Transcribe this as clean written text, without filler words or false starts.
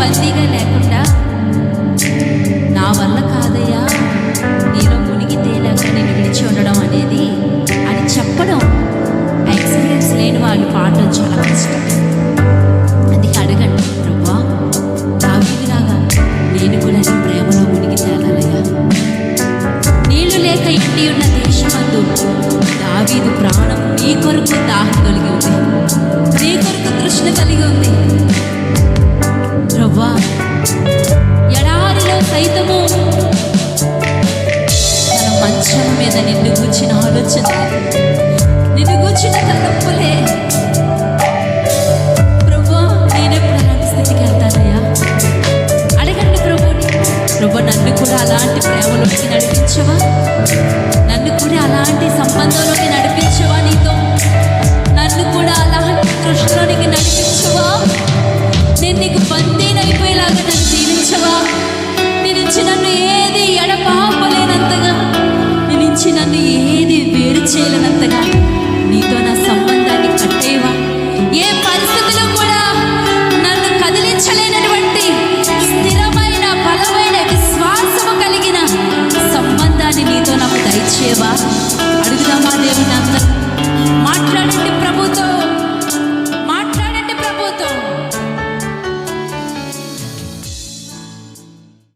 బందీగా లేకుండా నా వల్ల కాదయ్యా నీలో మునిగి తేలాగా నేను విడిచి ఉండడం అనేది అని చెప్పడం ఎక్స్పీరియన్స్ లేని వాళ్ళు పాడడం చాలా కష్టం. అందుకే అడగండి, ప్రభువా దావీదులాగా నేను కూడా నీ ప్రేమలో మునిగి తేలాలయ్యా. నీళ్లు లేక ఎండి ఉన్న దేశమందు దావీదు ప్రాణం నీ కొరకు దాహం కలిగి ఉంది, నీ కొరకు తృష్ణ కలిగి ఉంది. ప్రభువా ఎడారిలో సైతము తన మంచం మీద నిన్ను కూర్చిన ఆలోచన, నిన్ను కూర్చిన తలపులే. ప్రభువా నేనెప్పుడు అలాంటి స్థితికి వెళ్తానయ్యా? అడగండి ప్రభుని. ప్రభు నన్ను కూడా అలాంటి ప్రేమలోకి నడిపించవా? నన్ను కూడా అలాంటి సంబంధంలోకి నడిపించవా? నీతో నన్ను కూడా అలాంటి కృష్ణలోనికి నడిపించవా? నేను నీకు బందీనైపోయేలాగా నన్ను జీవించవా? నీ నుంచి నన్ను ఏది ఎడపాపలేనంతగా, నీ నుంచి నన్ను ఏది